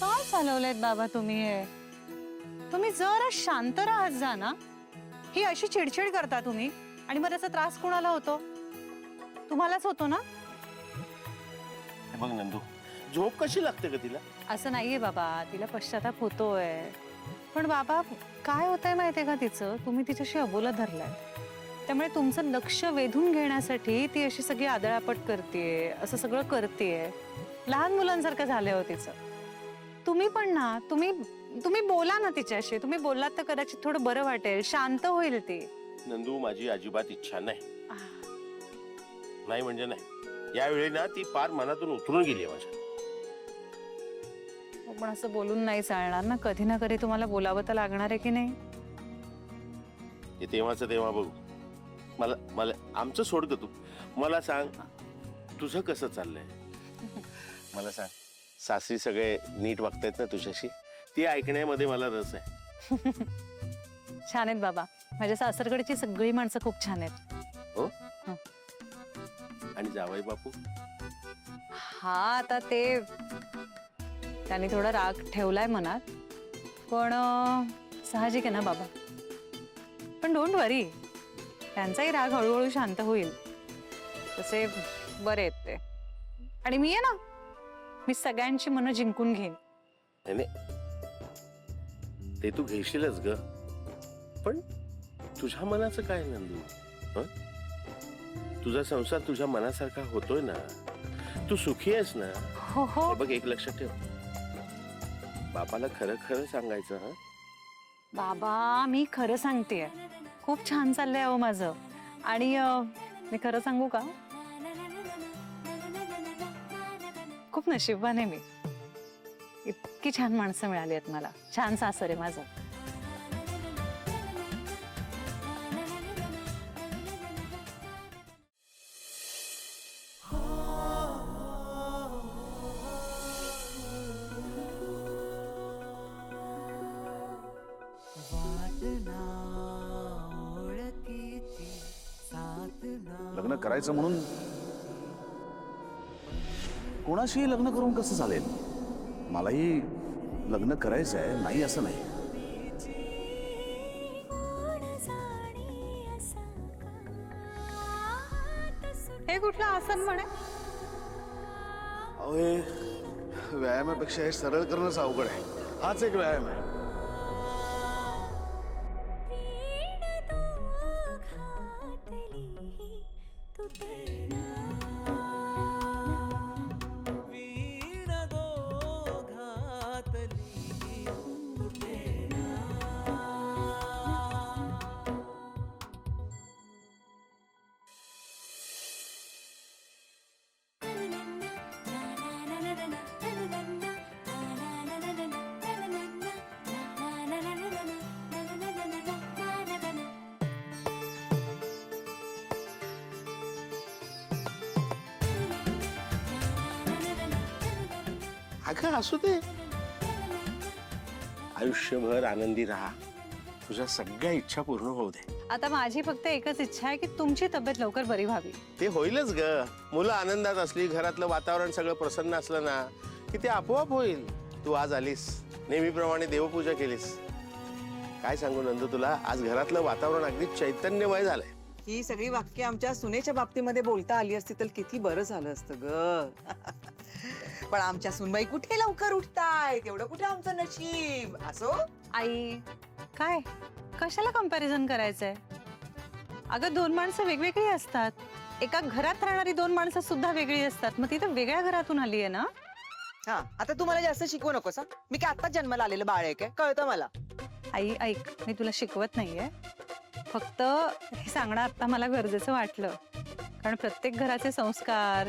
काय चालवलेत बाबा तुम्ही हे? तुम्ही जरा शांत राहत जा ना. ही अशी चिडचिड करता तुम्ही आणि मग त्याचा त्रास कोणाला होतो? तुम्हालाच होतो ना. हे बघ नंदू, झोप कशी लागते का तिला? असं नाहीये बाबा, तिला पश्चाताप होतोय. पण बाबा काय होतंय माहितीये का तिचं, तुम्ही तिच्याशी अबोला धरलाय. त्यामुळे तुमचं लक्ष वेधून घेण्यासाठी ती अशी सगळी आदळापट करतेय, असं सगळं करतेय. लहान मुलांसारखं झालंय हो तिचं. तुम्ही पण ना, तुम्ही बोला ना तिच्याशी. तुम्ही बोललात तर कदाचित थोडं बरं वाटेल, शांत होईल ती. नंदू, माझी अजिबात इच्छा नाही. नाही म्हणजे नाही. यावेळी ना ती पार मनातून उतरून गेली माझ्या. पण असं बोलून नाही चालणार ना. कधी ना कधी तुम्हाला बोलावं तर लागणार आहे की नाही. ते तेव्हाचं तेव्हा बघू. मला मला आमचं सोड ग तू. मला सांग, तुझं कसं चाललंय? मला सांग, सासरी सगळे नीट वागतायत ना तुझ्याशी? ती ऐकण्यामध्ये मला रस आहे. छान आहेत बाबा. माझ्या सासरकडची सगळी माणसं खूप छान आहेत. हो. आणि जावई बापू? हा, आता ते त्यांनी थोडा राग ठेवलाय मनात, पण साहजिक आहे ना बाबा. पण डोंट वरी, त्यांचाही राग हळूहळू शांत होईल. तसे बरे आहेत ते. आणि मी आहे ना, मी सगळ्यांची मनं जिंकून घेईन. नाही, ते तू घेशीलच ग, पण तुझ्या मनाचं काय नंदू? तुझा संसार तुझ्या मनासारखा होतोय ना? तू सुखी आहेस ना? हो हो. बघ, एक लक्षात ठेव, बापाला खरं खरं सांगायचं. हा बाबा, मी खरं सांगतेय, खूप छान चाललंय अहो माझं. आणि मी खरं सांगू का, खूप नशीबवान आहे मी. इतकी छान माणसं मिळाली आहेत मला. छान सासर आहे माझं. लग्न करायचं म्हणून कोणाशी लग्न करून कसं चालेल? मलाही लग्न करायचं आहे, नाही असं नाही. हे कुठलं आसन म्हणे? अहो, हे व्यायामापेक्षा हे सरळ करणंच अवघड आहे. हाच एक व्यायाम आहे. अगं असू दे, आयुष्यभर आनंदी राहा. तुझ्या सगळ्या इच्छा पूर्ण होऊ दे. आता माझी फक्त एकच इच्छा आहे की तुमची तब्येत लवकर बरी व्हावी. ते होईलच ग. मुलं आनंदात असली, घरातलं वातावरण सगळं प्रसन्न असलं ना, की ते आपोआप होईल. तू आज आलीस, नेहमीप्रमाणे देवपूजा केलीस. काय सांगू नंदू तुला, आज घरातलं वातावरण अगदी चैतन्यमय झालंय. ही सगळी वाक्य आमच्या सुनेच्या बाबतीमध्ये बोलता आली असती तर किती बरं झालं असतं ग. पण आमच्या सुनबाई कुठे लवकर उठतायत, एवढं कुठे आमचं नशीब. असो आई, काय कशाला कंपॅरिझन करायचंय? अगं, दोन माणसं वेगवेगळी असतात. एका घरात राहणारी दोन माणसं सुद्धा वेगळी असतात. मग ती तर वेगळ्या घरातून आली आहे ना. हा, आता तू मला जास्त शिकवू नकोस. मी काय आत्ताच जन्माला आलेलं बाळ आहे काय, कळतं मला. आई ऐक, मी तुला शिकवत नाहीये, फक्त हे सांगणं आता मला गरजेचं वाटलं. कारण प्रत्येक घराचे संस्कार,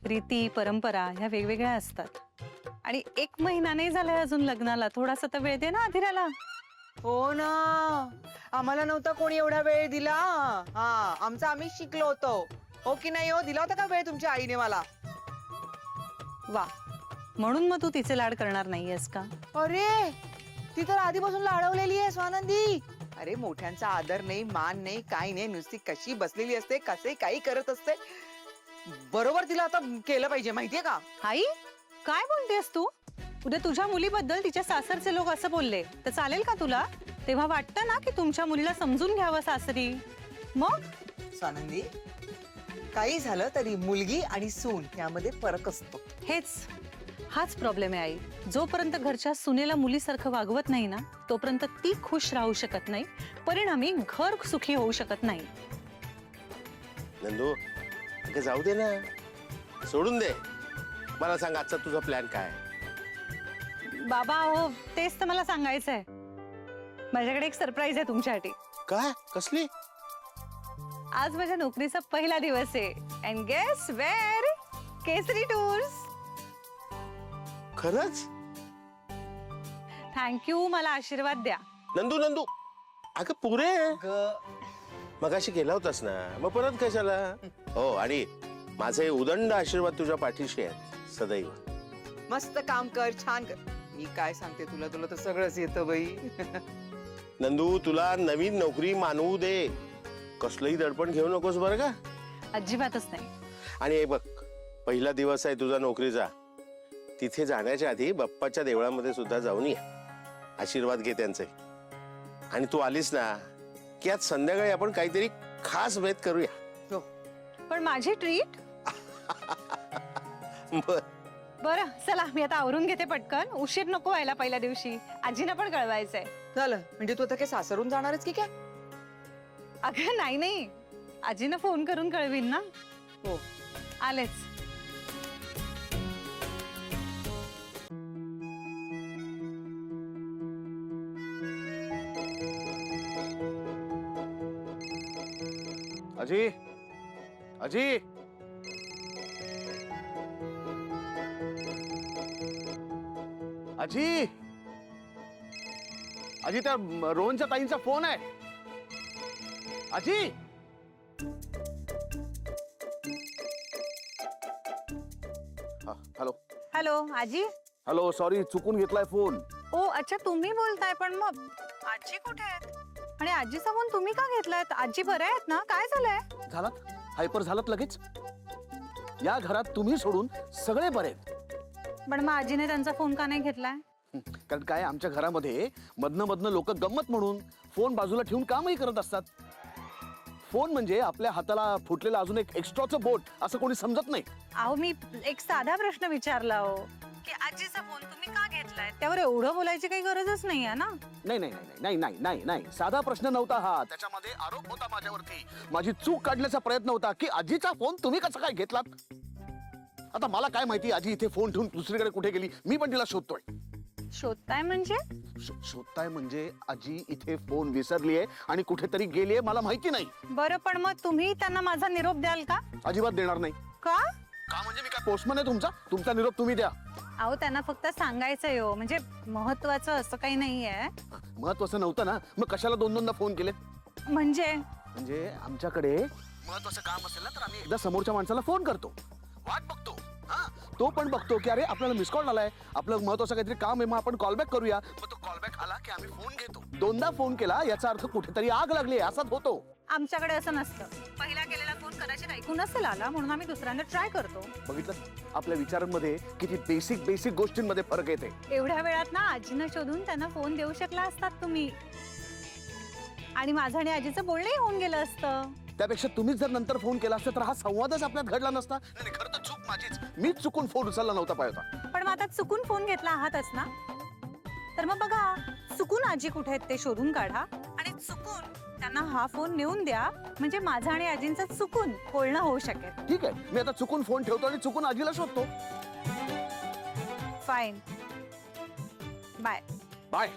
रीती, परंपरा ह्या वेगवेगळ्या असतात. आणि 1 महिना नाही झालाय अजून लग्नाला. थोडासा तर वेळ दे ना आधीराला. हो ना, आम्हाला नव्हता कोणी एवढा वेळ दिला. हा, आमचं आम्ही शिकलो होतो. हो की नाही हो? दिला होता का वेळ तुमच्या आईने मला? वा, म्हणून मग तू तिचे लाड करणार नाहीयेस का? अरे, ती तर आधीपासून लाडवलेली आहे स्वानंदी. अरे, मोठ्यांचा आदर नाही, मान नाही, काही नाही, नुसती कशी बसलेली असते, कसे काही करत असते. बरोबर तिला आता केलं पाहिजे, माहितीये का? आई, काय बोलतेस तू? उद्या तुझ्या मुलीबद्दल तिच्या सासरचे लोक असं बोलले तर चालेल का तुला? तेव्हा वाटतं ना की तुमच्या मुलीला समजून घ्यावं सासरी. मग स्वानंदी, काही झालं तरी मुलगी आणि सून यामध्ये फरक असतो. हाच प्रॉब्लेम आहे आई. जोपर्यंत घरच्या सुनेला मुलीसारखं वागवत नाही ना तोपर्यंत ती खुश राहू शकत नाही, परिणामी घर सुखी होऊ शकत नाही. नंदू अगं जाऊ दे ना, सोडून दे. मला सांग आजचा तुझा प्लॅन काय? बाबा हो, तेच तर मला सांगायचंय. माझ्याकडे एक सरप्राईज आहे तुमच्यासाठी. काय? कसली? आज माझ्या नोकरीचा पहिला दिवस आहे. And guess where? Kesari tours. खरंच? थँक्यू, मला आशीर्वाद द्या. नंदू नंदू अगं पुरे मगाशी गेला होतास ना, मग परत कशाला? हो, आणि माझे उदंड आशीर्वाद तुझ्या पाठीशी आहेत सदैव. मस्त काम कर, छान कर. मी काय सांगते तुला, तुला तर सगळंच येतं बाई. नंदू तुला नवीन नोकरी मानवू दे, कसलंही दडपण घेऊ नकोस बरं का. अजिबातच नाही. आणि हे बघ, पहिला दिवस आहे तुझा नोकरीचा. तिथे जाण्याच्या आधी बाप्पाच्या देवळामध्ये सुद्धा जाऊन ये, आशीर्वाद घे त्यांचे. आणि तू आलीस ना की आज संध्याकाळी आपण काहीतरी खास बेत करूया. हो. पण माझी ट्रीट? बर. बरं चला, मी आता आवरून घेते पटकन. उशीर नको व्हायला पहिल्या दिवशी. आजीना पण कळवायचंय. झालं म्हणजे तू आता काय सासरून जाणारच की काय? अगं नाही नाही, आजीनं फोन करून कळवीन ना. हो. आलेच. अजी, अजी, अजी, अजी, त्या रोहनच्या ताईंचा फोन आहे. अजी, हॅलो हॅलो आजी. हॅलो, सॉरी चुकून घेतलाय फोन. ओ अच्छा, तुम्ही बोलताय. पण मग आजी कुठे आहेत? आणि आजीचा फोन तुम्ही का घेतलायत? आजी बऱ्या आहेत ना? काय झालंय? झालात हायपर झालात लगेच. या घरात तुम्ही सोडून सगळे बरे आहेत. पण मग आजीने त्यांचा फोन का नाही घेतलाय? कारण काय, आमच्या घरामध्ये मधनं मधनं लोक गंमत म्हणून फोन बाजूला ठेवून कामही करत असतात. फोन म्हणजे आपल्या हाताला फुटलेलं अजून एक एक्स्ट्राचं बोट असं कोणी समजत नाही. अहो मी एक साधा प्रश्न विचारला हो, की आजीचा फोन तुम्ही का घेतलाय? त्यावर एवढं बोलायची काही गरजच नाहीये ना. नाही नाही नाही नाही नाही नाही नाही, साधा प्रश्न नव्हता हा. त्याच्यामध्ये आरोप होता माझ्यावरती. माझी चूक काढण्याचा प्रयत्न होता की आजीचा फोन तुम्ही कसा काय घेतलात. आता मला काय माहिती आजी इथे फोन ठेवून दुसरीकडे कुठे गेली. मी पण तिला शोधतोय. शोधताय म्हणजे? शोधताय म्हणजे आजी इथे फोन विसरलीये आणि कुठेतरी गेलीये, मला माहिती नाही. बरं, पण मग तुम्ही त्यांना माझा निरोप द्याल का? अजिबात देणार नाही. का? का म्हणजे मी काय पोस्टमन आहे तुमचा? तुमचा निरोप तुम्ही द्या. अहो त्यांना फक्त सांगायचंय हो, म्हणजे महत्वाचं असं काही नाहीये. महत्वाचं नव्हतं ना, मग कशाला दोन दोनदा फोन केले? म्हणजे आमच्याकडे महत्वाचं काम असेल ना तर आम्ही एकदा समोरच्या माणसाला फोन करतो, वाट बघतो. हा, तो पण बघतो की अरे आपल्याला मिस कॉल आलाय, आपलं महत्वाचं काहीतरी काम आहे, मग आपण कॉल बॅक करूया. मग तो कॉल बॅक आला की आम्ही फोन घेतो. दोनदा फोन केला याचा अर्थ कुठेतरी आग लागली असाच होतो. आमच्याकडे असं नसतं. पहिला केलेला फोन कदाचित ऐकून नसेल आला म्हणून आम्ही दुसऱ्यांदा ट्राय करतो. बघितलं, आपल्या विचारांमध्ये किती बेसिक बेसिक गोष्टींमध्ये फरक येते. एवढ्या वेळात ना आजीनं शोधून त्यांना फोन देऊ शकला असतात तुम्ही, आणि माझं आणि आजीचं बोलणंही होऊन गेलं असतं. त्यापेक्षा तुम्हीच जर नंतर फोन केला असता तर हा संवादच आपल्यात घडला नसता. नाही, खरं तर चूक माझीच. मीच चुकून फोन उचलला नव्हता पाहिजे. पण मग आता चुकून फोन घेतला आहातच ना, तर मग बघा चुकून आजी कुठे आहेत ते शोधून काढा आणि चुकून त्यांना हा फोन नेऊन द्या, म्हणजे माझा आणि आजींचं चुकून बोलणं होऊ शकेल. ठीक आहे, मी आता चुकून फोन ठेवतो आणि चुकून आजीला शोधतो. Fine, bye. बाय.